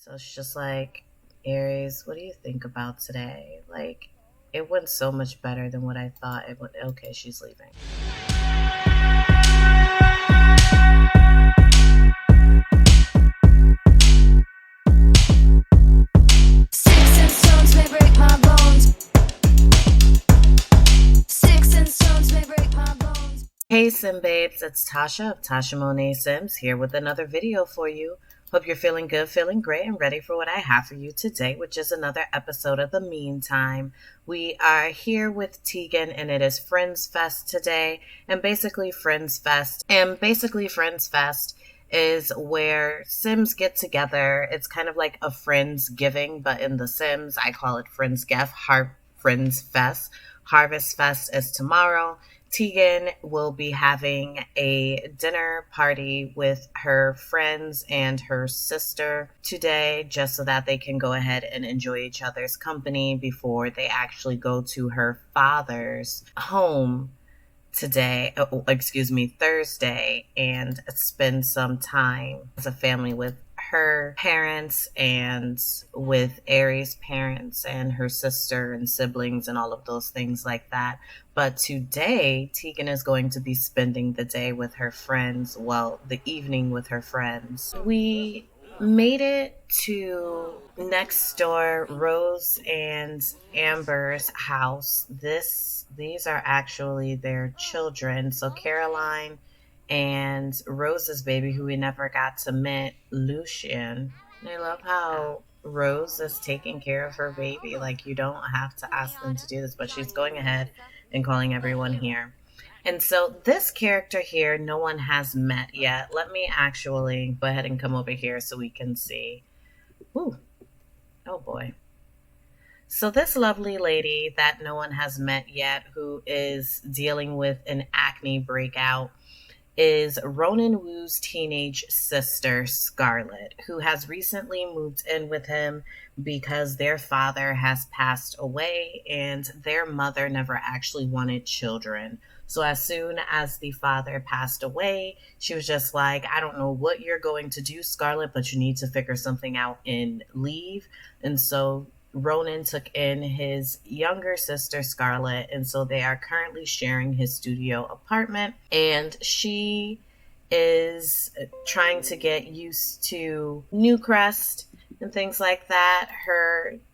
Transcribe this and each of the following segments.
So it's just like, Aries, what do you think about today? Like, it went so much better than what I thought it would. Okay, she's leaving. Sticks and stones may break my bones. Sticks and stones may break my bones. Hey Sim Babes, it's Tasha of Tasha Monet Sims here with another video for you. Hope you're feeling good, feeling great, and ready for what I have for you today, which is another episode of The Meantime. We are here with Tegan, and it is Friends Fest today. And basically Friends Fest is where Sims get together. It's kind of like a Friends Giving, but in The Sims, I call it Friends Gift, Friends Fest. Harvest Fest is tomorrow. Tegan will be having a dinner party with her friends and her sister today, just so that they can go ahead and enjoy each other's company before they actually go to her father's home today, Thursday, and spend some time as a family with her parents and with Aries' parents and her sister and siblings and all of those things like that. But today, Tegan is going to be spending the day with her friends, well, the evening with her friends. We made it to next door Rose and Amber's house. These are actually their children. So Caroline and Rose's baby, who we never got to meet, Lucian. And I love how Rose is taking care of her baby. Like, you don't have to ask them to do this, but she's going ahead and calling everyone here. And so this character here, no one has met yet. Let me actually go ahead and come over here so we can see. Ooh, oh boy. So this lovely lady that no one has met yet, who is dealing with an acne breakout, is Ronan Wu's teenage sister, Scarlett, who has recently moved in with him because their father has passed away and their mother never actually wanted children. So as soon as the father passed away, she was just like, I don't know what you're going to do, Scarlett, but you need to figure something out and leave. And so Ronan took in his younger sister, Scarlett, and so they are currently sharing his studio apartment. And she is trying to get used to Newcrest and things like that.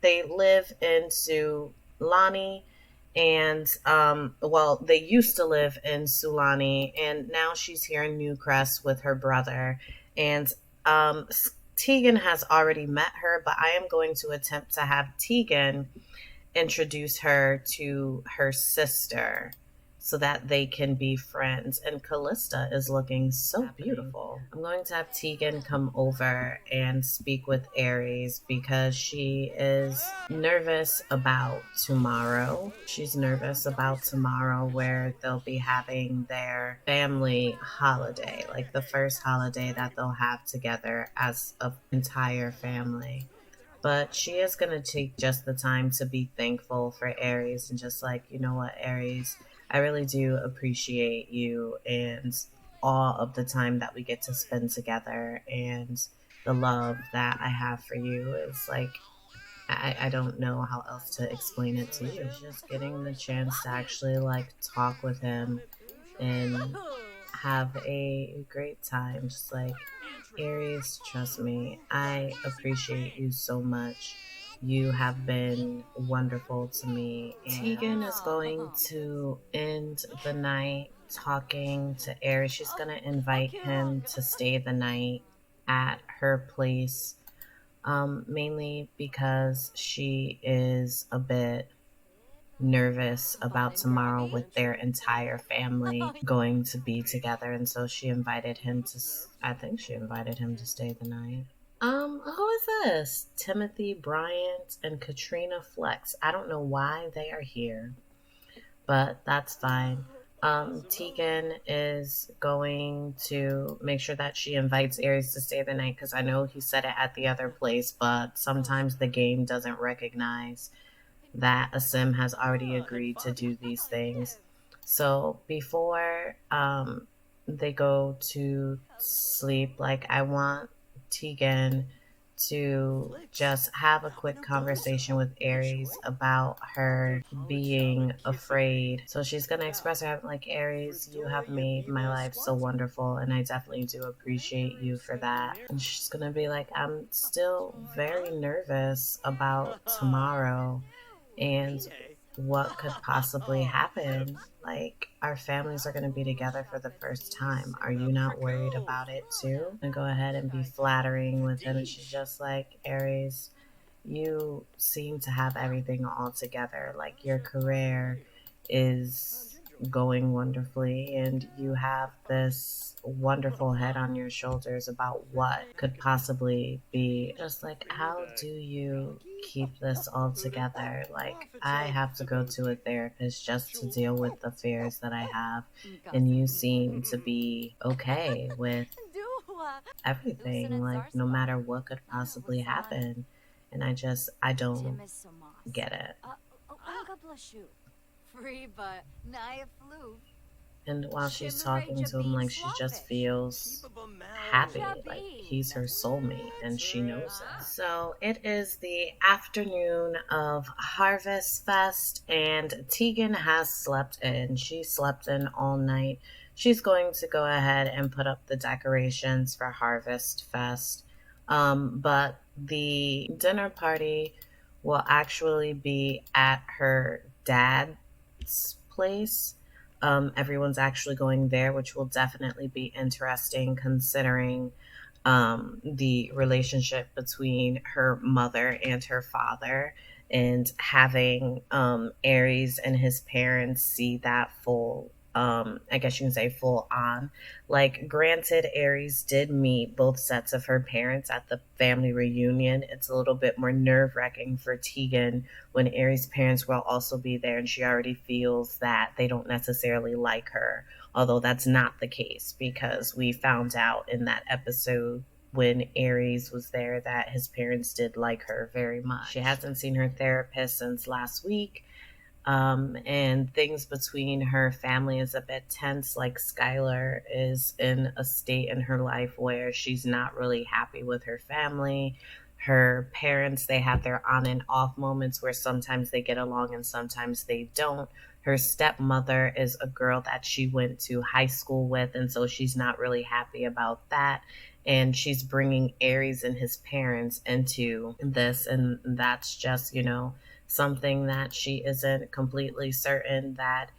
They live in Sulani, and they used to live in Sulani, and now she's here in Newcrest with her brother. And um, Tegan has already met her, but I am going to attempt to have Tegan introduce her to her sister so that they can be friends. And Callista is looking so beautiful. I'm going to have Tegan come over and speak with Aries because she is nervous about tomorrow. She's nervous about tomorrow where they'll be having their family holiday, like the first holiday that they'll have together as an entire family. But she is going to take just the time to be thankful for Aries and just like, you know what, Aries, I really do appreciate you and all of the time that we get to spend together, and the love that I have for you is like, I don't know how else to explain it to you. Just getting the chance to actually like talk with him and have a great time. Just like, Aries, trust me, I appreciate you so much. You have been wonderful to me. And Tegan is going to end the night talking to Aries. She's going to invite him to stay the night at her place, mainly because she is a bit nervous about tomorrow with their entire family going to be together, and so she invited him to I think she invited him to stay the night. Who is this? Timothy Bryant and Katrina Flex. I don't know why they are here, but that's fine. Tegan is going to make sure that she invites Aries to stay the night because I know he said it at the other place, but sometimes the game doesn't recognize that a sim has already agreed to do these things. So before they go to sleep, like, I want Tegan to just have a quick conversation with Aries about her being afraid. So she's going to express her like, Aries, you have made my life so wonderful, and I definitely do appreciate you for that. And she's going to be like, I'm still very nervous about tomorrow and what could possibly happen. Like, our families are going to be together for the first time. Are you not worried about it too? And go ahead and be flattering with him. And she's just like, Aries, you seem to have everything all together. Like, your career is going wonderfully, and you have this wonderful head on your shoulders about what could possibly be. Just like, how do you keep this all together? Like, I have to go to a therapist just to deal with the fears that I have, and you seem to be okay with everything, like, no matter what could possibly happen. And I don't get it. And while she's talking to him, like, she just feels happy, like he's her soulmate, and she knows it. So it is the afternoon of Harvest Fest, and Tegan has slept in. She slept in all night. She's going to go ahead and put up the decorations for Harvest Fest. But the dinner party will actually be at her dad's place. Everyone's actually going there, which will definitely be interesting considering the relationship between her mother and her father, and having Aries and his parents see that full. I guess you can say full on. Like, granted, Aries did meet both sets of her parents at the family reunion. It's a little bit more nerve wracking for Tegan when Aries' parents will also be there, and she already feels that they don't necessarily like her. Although that's not the case, because we found out in that episode when Aries was there that his parents did like her very much. She hasn't seen her therapist since last week. And things between her family is a bit tense. Like, Skylar is in a state in her life where she's not really happy with her family. Her parents, they have their on and off moments where sometimes they get along and sometimes they don't. Her stepmother is a girl that she went to high school with, and so she's not really happy about that. And she's bringing Aries and his parents into this, and that's just, something that she isn't completely certain that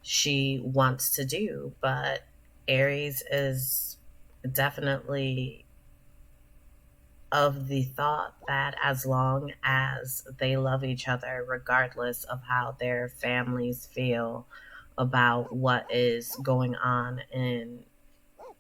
she wants to do. But Aries is definitely of the thought that as long as they love each other, regardless of how their families feel about what is going on in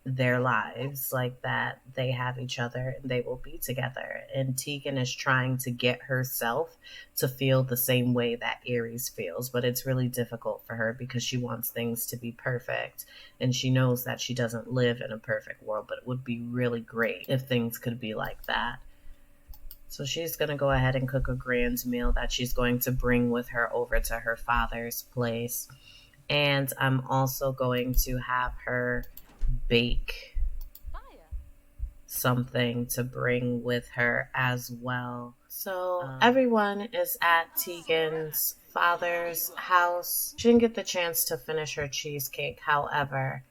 their lives, like, that they have each other and they will be together. And Tegan is trying to get herself to feel the same way that Aries feels, but it's really difficult for her because she wants things to be perfect, and she knows that she doesn't live in a perfect world, but it would be really great if things could be like that. So she's going to go ahead and cook a grand meal that she's going to bring with her over to her father's place. And I'm also going to have her bake something to bring with her as well. So everyone is at Tegan's father's house. She didn't get the chance to finish her cheesecake. However,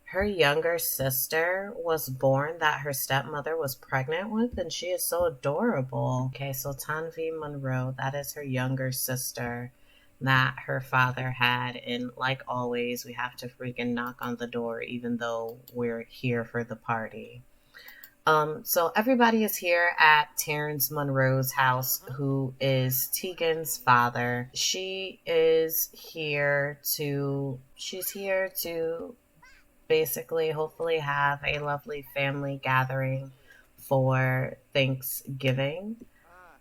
her younger sister was born that her stepmother was pregnant with, and she is so adorable. Okay, so Tanvi Monroe, that is her younger sister that her father had. And like always, we have to freaking knock on the door even though we're here for the party. So everybody is here at Terrence Monroe's house, who is Tegan's father. She's here to basically hopefully have a lovely family gathering for Thanksgiving.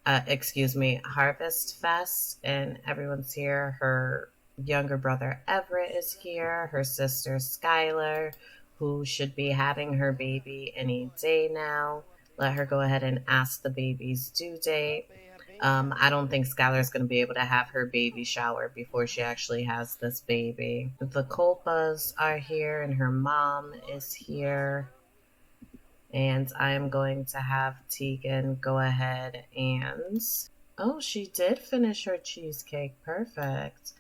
Excuse me, Harvest Fest, and everyone's here. Her younger brother Everett is here, her sister Skylar, who should be having her baby any day now. Let her go ahead and ask the baby's due date. I don't think Skylar's going to be able to have her baby shower before she actually has this baby. The Colpas are here, and her mom is here. And I'm going to have Tegan go ahead and. Oh, she did finish her cheesecake. Perfect.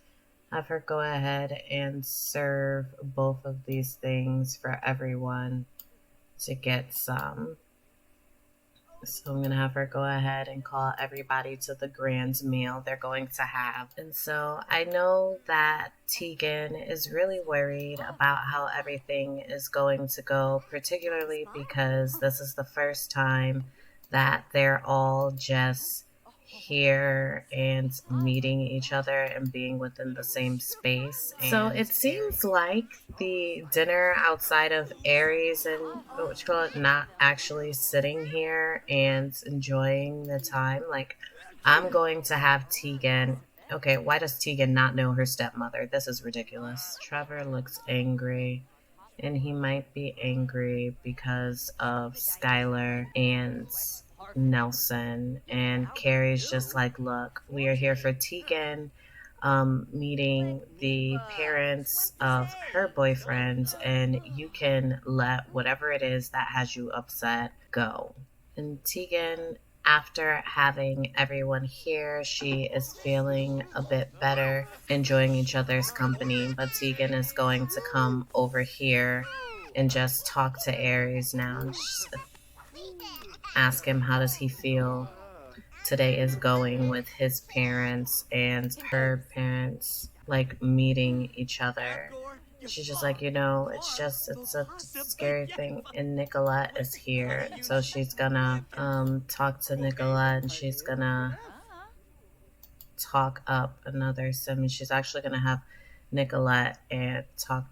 Have her go ahead and serve both of these things for everyone to get some. So I'm gonna have her go ahead and call everybody to the grand meal they're going to have. And so I know that Tegan is really worried about how everything is going to go, particularly because this is the first time that they're all just here and meeting each other and being within the same space. So it seems like the dinner outside of Aries and what you call it, not actually sitting here and enjoying the time. Like, I'm going to have Tegan. Okay, why does Tegan not know her stepmother? This is ridiculous. Trevor looks angry, and he might be angry because of Skylar and Nelson. And Carrie's just like, look, we are here for Tegan, meeting the parents of her boyfriend, and you can let whatever it is that has you upset go. And Tegan, after having everyone here, she is feeling a bit better, enjoying each other's company. But Tegan is going to come over here and just talk to Aries now and just ask him how does he feel today is going with his parents and her parents, like meeting each other. She's just like, it's a scary thing. And Nicolette is here. So she's gonna talk to Nicolette, and she's gonna talk up another sim. She's actually gonna have Nicolette and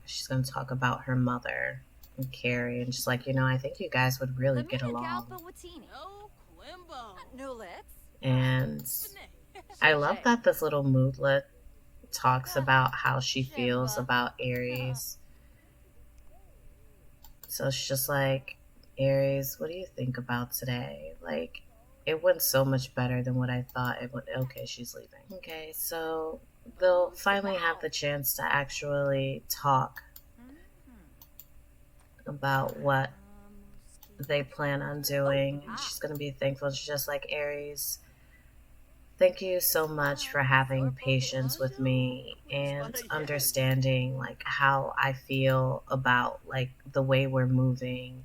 she's gonna talk about her mother and Carrie, and just like, I think you guys would really get along. And I love that this little moodlet talks about how she feels about Aries. So she's just like, Aries, what do you think about today? Like, it went so much better than what I thought it would. Okay, she's leaving. Okay, so they'll finally have the chance to actually talk about what they plan on doing. She's going to be thankful. She's just like, Aries, thank you so much for having patience with me and understanding like how I feel about like the way we're moving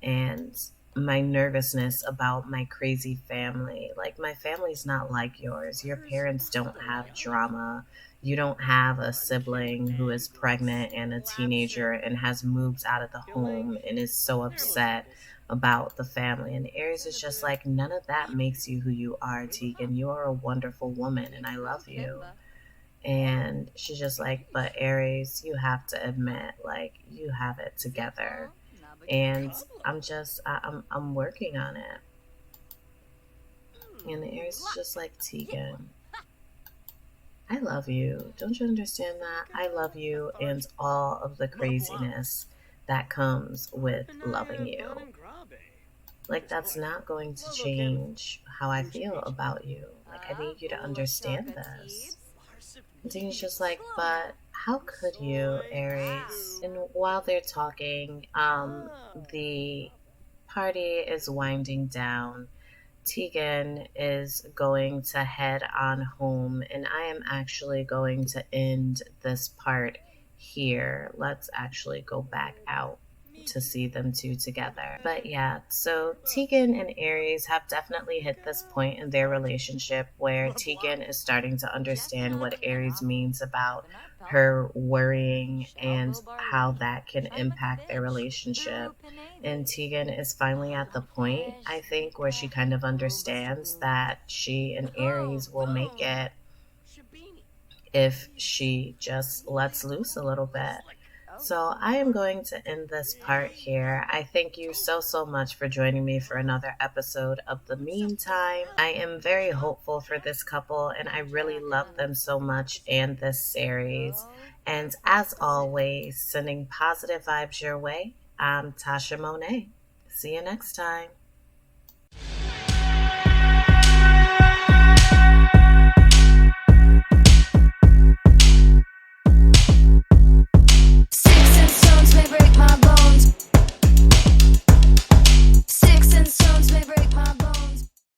and my nervousness about my crazy family. Like, my family's not like yours. Your parents don't have drama. You don't have a sibling who is pregnant and a teenager and has moved out of the home and is so upset about the family. And Aries is just like, none of that makes you who you are, Tegan. You are a wonderful woman and I love you. And she's just like, but Aries, you have to admit, like, you have it together. And I'm working on it. And the Aries is just like, Tegan, I love you. Don't you understand that? I love you and all of the craziness that comes with loving you. Like, that's not going to change how I feel about you. Like, I need you to understand this. And Tina's just like, but how could you, Aries? And while they're talking, the party is winding down. Tegan is going to head on home, and I am actually going to end this part here. Let's actually go back out to see them two together. But yeah, so Tegan and Aries have definitely hit this point in their relationship where Tegan is starting to understand what Aries means about her worrying and how that can impact their relationship. And Tegan is finally at the point, I think, where she kind of understands that she and Aries will make it if she just lets loose a little bit. So I am going to end this part here. I thank you so, so much for joining me for another episode of The Meantime. I am very hopeful for this couple, and I really love them so much and this series. And as always, sending positive vibes your way, I'm Tasha Monet. See you next time.